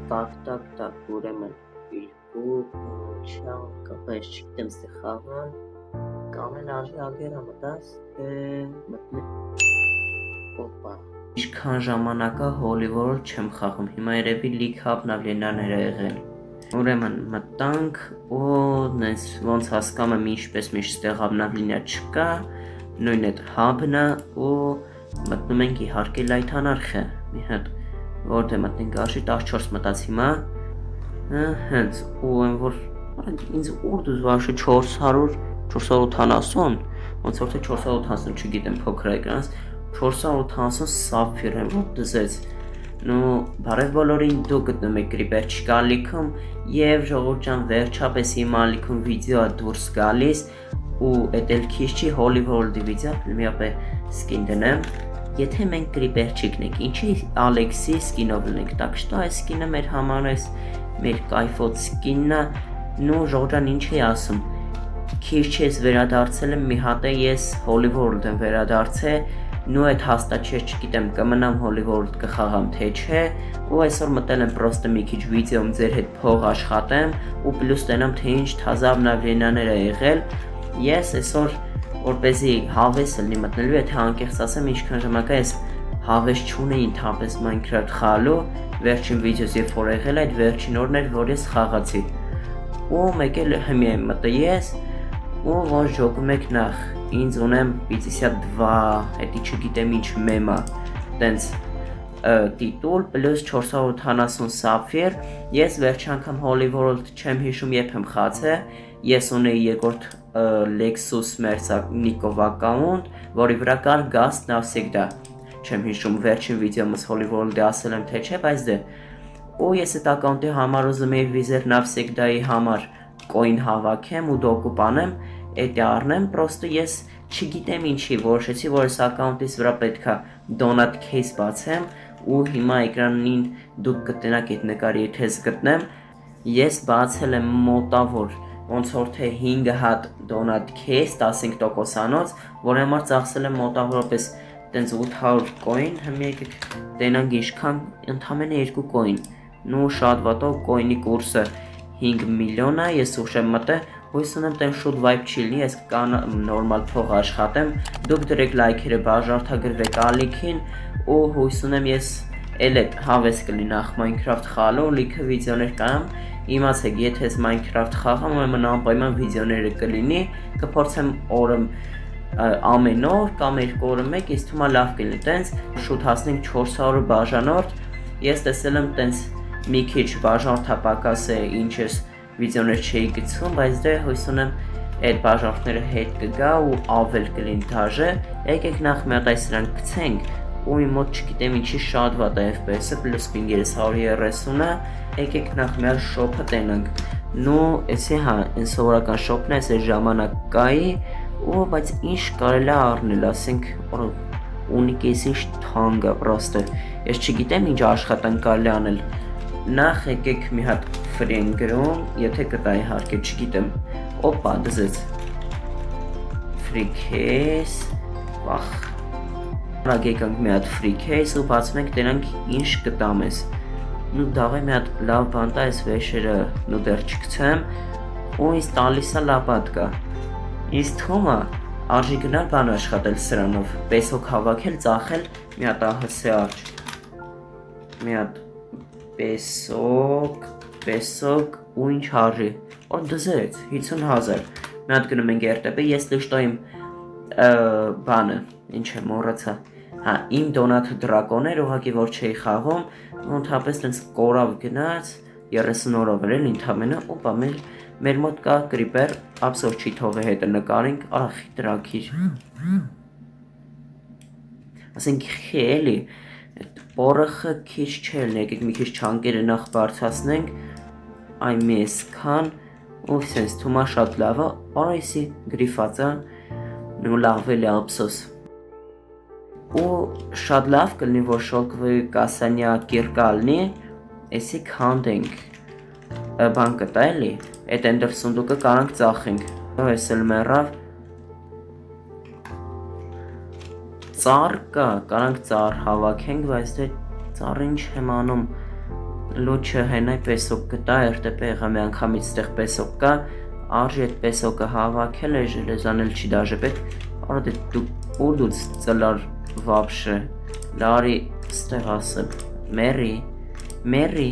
Так, ուրեմն երկու չան կապես չգիտեմ ստե խաղան կամեն արժի ագերա մտած մտնի օպա ինչքան ժամանակա հոլիվորդ չեմ խաղում հիմա երևի լիք հավնավլենաներ է եղել ուրեմն մտանք ու նենց ոնց հասկանում եմ ինչպես միշտ ստեղ հավնավլենա չկա նույն այդ հաբնա ու մտնում ենք իհարկե լայթանարխը մի հատ որտե մտնենք արժի 14 մտած հիմա հենց ու են որ ինձ ուր դժվարշի 480 ոնց որ թե 480 չգիտեմ փոքր էկրանս 480 սափիր եմ որ դզեց նու բարև բոլորին դու գտնում եք գրիպեր չկալիքում եւ ժողովուրդ ջան վերջապես հիմա ալիքում վիդեո դուրս գալիս ու էդ էլ քիչ չի հոլիվորլդի վիդեո միապե սկին դնեմ Եթե մենք գրիպերչիկն ենք, ինչի Ալեքսի սկինով լինենք, так что այս սկինը մեր համար էս մեր կայֆոտ սկինն է, նու ժողովրդան ինչ է ասում, քիչ ես վերադարձել եմ մի հատ է ես Հոլիվորլդ եմ վերադարձել, նու այդ հաստատ չէ, չգիտեմ, կմնամ Հոլիվորլդ կխաղամ թե չէ, ու այսօր մտել եմ պրոստը մի քիչ վիդեոմ ձեր հետ փող աշխատեմ, ու պլյուս տենամ թե ինչ թազա обновленияներ է եղել, ես այսօր որպեսզի հավես լինի մտնելու, եթե անկեղծ ասեմ, ինչքան ժամանակա ես հավես չունեի ընդհանրապես Minecraft խաղալու, վերջին վիդեոս երբ որ եղել այդ վերջին օրն էր, որ ես խաղացի։ Ու մեկ էլ հիմա եմ մտել ես, ու որ ժողում եք նախ, ինձ ունեմ պիծիսյա 2, հետի չգիտեմ ինչ մեմա, տենց տիտուլ պլյուս 480 սափիր, ես վերջ անգամ Հոլիվորլդ չեմ հիշում երբ եմ խացել, ես ունեի երկրորդ Lexus Mercedes-Nikov account, որի վրա կար Gast Navsegda, չեմ հիշում վերջին վիդեոմս Հոլիվորլդի ասել եմ թե չէ, բայց դե, ու ես այդ account-ի համար ուզում էի Vizer Navsegda-ի համար coin հավաքեմ ու դոկուպ անեմ, էդի առնեմ, պրոստը ես չգիտեմ ինչի, որոշեցի, որ այս account-ից վրա պետքա donut case բացեմ ու հիմա էկրանին դուք կտնեք այդ նկարի եթե զգտնեմ, ես բացել եմ մոտավոր ոնց որ թե 5 հատ donut case 15%-անոց, որ համար ծախսել եմ մոտավորապես տենց 800 coin, հիմա եկեք տենանք ինչքան ընդամենը 2 coin, նու շատ վատով coin-ի կուրսը 5 միլիոն է, ես ուշ եմ մտել, հույս ունեմ տեն շուտ vibe չի լինի, ես նորմալ փող աշխատեմ, դուք դրեք լայքերը բաժանորդագրվեք ալիքին ու հույս ունեմ ես էլ այդ հավես կլինի նախ Minecraft խաղալու, լիքը վիդեոներ կանամ, իմացեք, եթե ես Minecraft խաղամ, ուրեմն անպայման վիդեոները կլինի, կփորձեմ օրը ամեն օր կամ 2 օրը մեկ, ես թվում է լավ կլինի, տենց շուտ հասնենք 400 բաժանորդ, ես տեսել եմ տենց մի քիչ բաժանորդապակաս է, ինչ ես վիդեոներ չէի գցում, բայց դե հույս ունեմ այդ բաժանորդները հետ կգա ու ավել կլինի դաժե, եկեք նախ մի հատ այս սրանք գցենք ու իմ մոտ չգիտեմ ինչի շատ վատ է FPS-ը պլյուս պինգերը 130-ը, եկեք նախ մի հատ շոփը տենանք, նու էսի հա, այն սովորական շոփն է, այս ժամանակայի ու բայց ինչ կարելի է առնել, ասենք ունիկ էս ինչ թանկ է պրոստը, ես չգիտեմ ինչ աշխատանք կարելի անել, նախ եկեք մի հատ free գրում, եթե կտա իհարկե չգիտեմ, օպա դզեց, free case, վախ, Արագ եկանք մի հատ free case ու բացում ենք տենանք ինչ կտամ ես, նու դաղի մի հատ լավ բան տա ես վեշերը նու դեր չգցեմ ու ինձ տալիս է լապատ կա, ինձ թվում է արժի գնալ բան աշխատել սրանով, պեսոք հավաքել, ծախել մի հատ ահսե արջ, մի հատ պեսոք ու ինչ արժի, որ դզեց 50,000, մի հատ գնում ենք RTP, ես լիշտոյիմ բանը, ինչ է մորացա, հա, իմ դոնաթը դրակոներ, ուղղակի որ չէի խաղում, ընդհանրապես տենց կորավ գնաց, 30 օրով էր ընդամենը, օպա, մեր մոտ կա գրիպեր, ափսոս չի թողի հետը նկարենք, արախի դրակիր, ասենք խելի, պորըխը քիչ չելն, եկեք մի քիչ չանկերը նախ բարձացնենք, այ մեզ կան, ու սենց թումա շատ լավը, արայսի գրիֆացա, նու լավել է ափսոս, ու շատ լավ կլինի, որ շոկվի կասանյա կիրկալնի, էսի քանդենք, բան կտա էլի, այդ էնդր սունդուկը կարանք ծախենք, ես էլ մերավ, ծար կա, կարանք ծար հավաքենք, բայց դե ծար ինչ եմ անում, լուչը հենայ պեսոկ կտա, RTP եղամի անգամից ստեղ պեսոկ կա, արժի այդ պեսոկը հավաքել է, ժելեզանել չի դաժե պետք, արա դե դու ուր դուց ծլար վաբշը, լարի ստեղ ասել, մերի,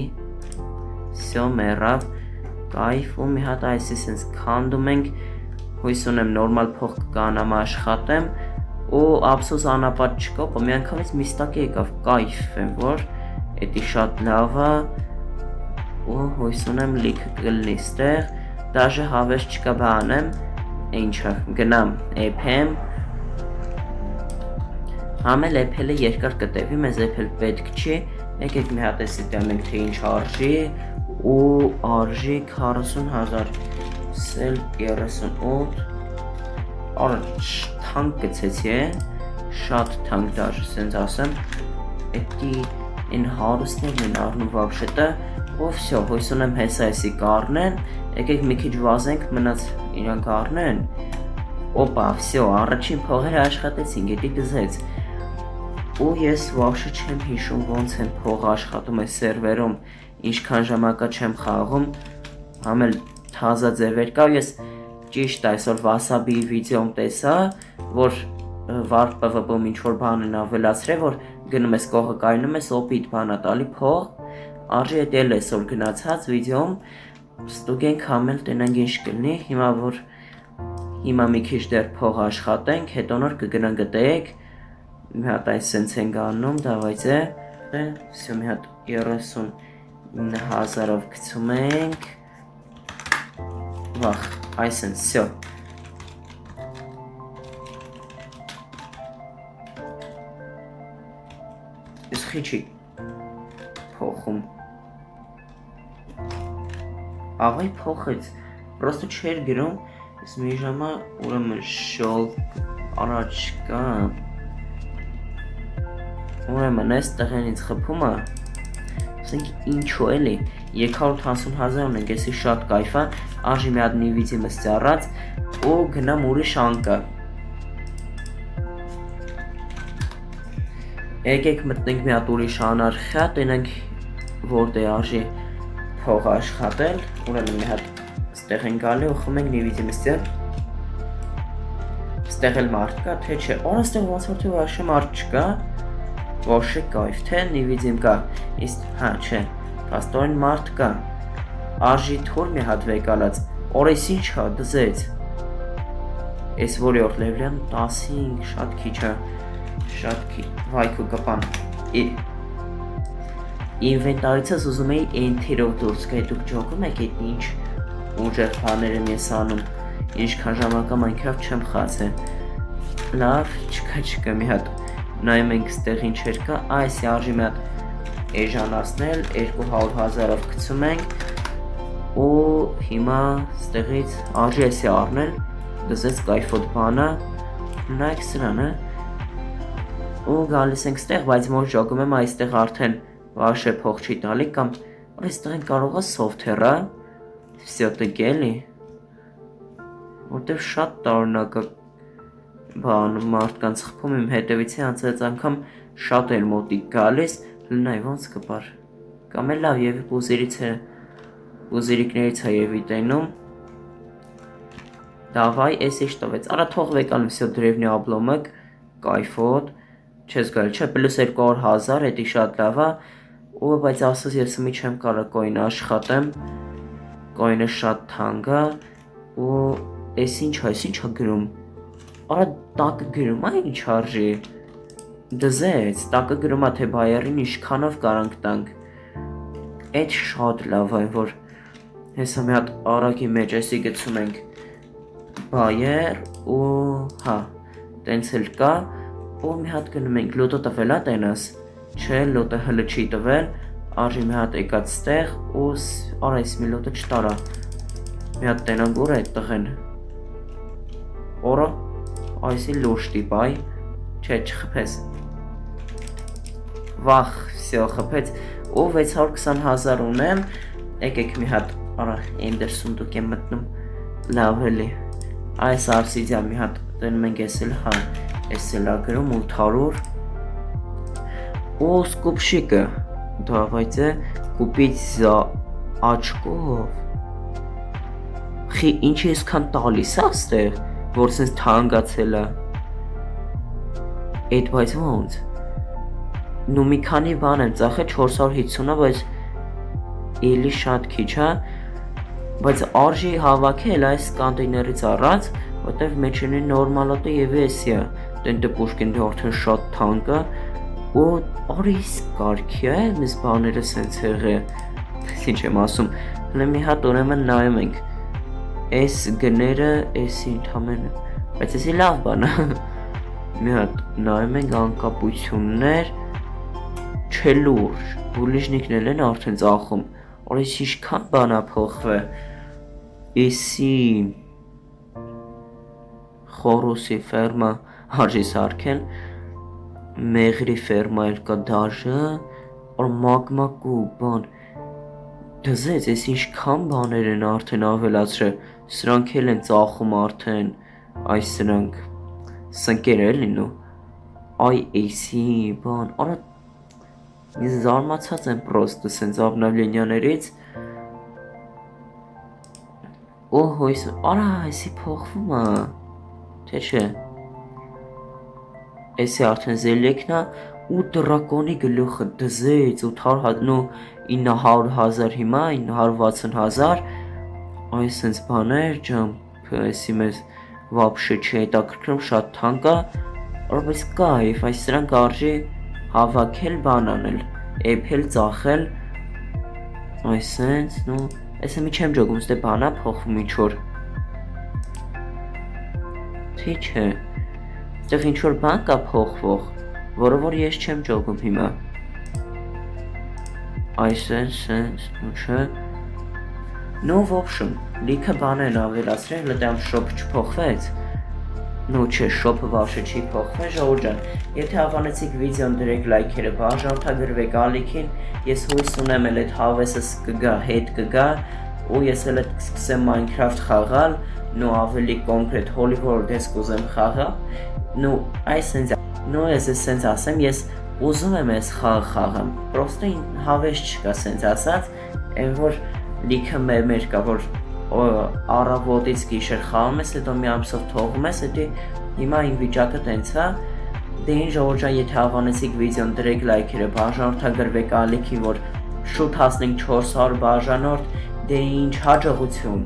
սյո մերավ, կայվ ու մի հատ այսի սենց կանդում ենք, հույս ունեմ նորմալ փող կկանամ աշխատեմ, ու ափսոս անապատ չկա, ու մի անգամից միստակ եկավ, կայվ եմ, որ էդի շատ լավա, ու հույս ունեմ լիքը կլնի ստեղ, դաժե հավես չկա բանեմ, ինչը գնամ էփեմ, համել էփելը երկար կտևի, մեզ էփել պետք չի, եկեք մի հատ էսի տեմենք, թե ինչ արժի, ու արժի 40,000, սել 38, առաջ թանկ գցեցի է, շատ թանկ դաժե, սենց ասեմ, էդի են հարուսներն են արնում վաբշետը, ու վսյո, հույս ունեմ հեսա էսի կարնեն, եկեք մի քիչ վազենք, մնաց իրանք արնեն, օպա, վսյո, առաջին փողերը աշխատեցին, գետի գզեց, ու ես վաբշը չեմ հիշում ոնց են փող աշխատում է սերվերում, ինչքան ժամակա չեմ խաղում, համել թազա ձևեր կա, ես ճիշտ այսօր վասաբի վիդեոմ տեսա, որ վարդ պվպում ինչ-որ բան են ավելացրել, որ գնում ես կողը կայնում ես, օպիտ բանա տալի փող, արժի էդ էլ այսօր գնացած վիդեոմ, ստուգենք համել տենանք ինչ կլնի, հիմա մի քիչ դեռ փող աշխատենք, հետո նոր կգնան գտեք, մի հատ այս սենց ենք անում, դավայց է, վսյո մի հատ 39,000-ով գցում ենք, վախ, այս սենց, վսյո, ես խիչի փոխում, աղայ փոխեց, պրոստը չեր գրում, ես մի ժամա ուրեմն շոլք առաջ կա, ուրեմն ես տղենից խպումը, ասենք ինչու էլի, 250,000 ունենք, եսի շատ կայվա, արժի մի հատ նիվիձի մստյարած, ու գնամ ուրիշ անկա, եկեք մտնենք մի հատ ուրիշ անարխիա, տենենք որտե արժի փող աշխատել, ուրեմն մի հատ ստեղ են գալի ու խմենք նիվիձի մստյար, ստեղ էլ մարդ կա, թե չէ, օր ստեղ ոնց որ թե վաշը մարդ չկա, ոշը կայվ, թե նիվիձիմ կա, իսկ հա չէ, պաստորին մարդ կա, արժի թոր մի հատ վեկալած, օր ես ինչ հա դզեց, ես որի օր լևլյան 15, շատ քիչ հա, շատ քիչ, վայքու կպան, ինվենտարիցս ուզում էի էնթերով դուրս կա, դուք ջոգում եք էդ ինչ ուժեղ բաներ եմ ես անում, ինչքան ժամակա Minecraft չեմ խացել, լավ, չկա մի հատ, նայում ենք ստեղ ինչեր կա, այս արժի մի հատ էժանացնել, 200,000-ով գցում ենք, ու հիմա ստեղից արժի էսի առնել, դզեց կայֆոտ բանը, նայք սրան է, ու գալիս ենք ստեղ, բայց մոտ ժոգում եմ այստեղ արդեն վաշե փող չի տալի, կամ այստեղ են կարողա սովթերա, վսյո տգելի, որտև շատ տարնակը բանում մարդկանց խպում իմ հետևիցի անցած անգամ շատ էլ մոտիկ գալիս, լնայ ոնց կպար, կամ էլ լավ և ուզիրիկներից է եվի տենում, դավայ ես իշ տվեց, արա թող վեկան վսյո դրևնի աբլոմըկ, կայֆոտ, չես գալի, չէ, պլուս 200,000, էդի շատ լավա, ու բայց ասաս ես մի չեմ կարա կոյնը աշխատեմ, կոյնը շատ թանգա, ու ես ինչ գրում, արա տակը գրում, ինչ արժի, դզեց, տակը գրում թե բայերին իշքանով կարանք տանք, էդ շատ լավ է, որ հեսա մի հատ արագի մեջ էսի գցում ենք բայեր, ու հա, տենց էլ կա, ու մի հատ գնում ենք, լոտո տվել է տենաս, չէ, լոտը հլը չի տվել, արժի մի հատ եկած ստեղ, ու արա ես մի լոտը չտարա, մի հատ տենանք ուր է այդ տղեն, օրը, այսի լոշտի բայ, չէ, չխպես, վախ, վսյո, խպեց, ու 620,000 ունեմ, եկեք մի հատ, արա, էնդերսում դուք եմ մտնում, լավ էլի, այս արսիդյա մի հատ տենում ենք էսել, հա, էսել ագրում 800, ու սկուպշիկը, դավայց է, Կուպիտ զա աչկով։ Խի ինչ ես քան տալիս է ստեղ, որ սենց թանկացել է։ Էդ բայց ոնց։ Նու մի քանի բան եմ ծախել 450-ը, բայց էլի շատ քիչ է, բայց արժի հավաքել այս կոնտեյներից առած, որտեղ մեջինի նորմալոտը եւ էսի է, տենտը Պուշկինի արդեն շատ թանկ է, ու արիս կարքի է, մեզ բաները սենց եղե, ինչ եմ ասում, հլը մի հատ ուրեմն նայում ենք, այս գները, էսի ընդամենը, բայց էսի լավ բան է, մի հատ նայում ենք անկապություններ, չէ լուրջ, բուլիժնիկներ են արդեն ծախում, արիս ինչքան բան է փոխվե, էսի խորուսի ֆերմա արժի սարքել, մեղրի ֆերմա էլ կա դաժը, որ մագմակու բան, դզեց, ես ինչքան բաներ են արդեն ավելացրել, սրանք էլ են ծախում արդեն, այս սրանք, սնկեր էլ լինու, այ էսի բան, արա, ես զարմացած եմ պրոստը սենց ավնավլենյաներից, օհո, արա, էսի փոխվում է, թե չէ, էսի արդեն զելեքն է, ու դրակոնի գլուխը դզեց 900,000 հիմա 960,000 այս սենց բաներ ջամփը էսի մեզ վապշե չի հետաքրքրում շատ թանկ է բայց կայֆ այս սրանք արժի հավաքել բան անել էփել ծախել այս սենց նու էսը մի չեմ ջոգում ստե բանա փոխվում ինչ-որ թե չէ ստեղ ինչ-որ բան կա փոխվող որը որ ես չեմ ջոգում հիմա այս սենց նու չէ նու в общем լիքը բան են ավելացրել լտամ շոփ չփոխվեց նու չէ շոփը վաշը չի փոխվել ժողովուրդ ջան եթե հավանեցիք վիդեոն դրեք լայքերը բաժանորդագրվեք ալիքին ես հույս ունեմ էլ այդ հավեսս կգա հետ կգա ու ես էլ կսկսեմ Minecraft խաղալ նու ավելի կոնկրետ Holy World ես կուզեմ խաղալ նու այս սենց նու ես սենց ասեմ ես ուզում եմ ես խաղամ պրոստը հավես չկա սենց ասած այն որ լիքը մեր կա որ առավոտից գիշեր խաղում ես հետո մի ամսով թողում ես հետո հիմա իմ վիճակը տենց է դե ինչ ժողովուրդ ջան եթե հավանեցիք վիդեոն դրեք լայքերը բաժանորդագրվեք ալիքին որ շուտ հասնենք 400 բաժանորդ դե ինչ հաջողություն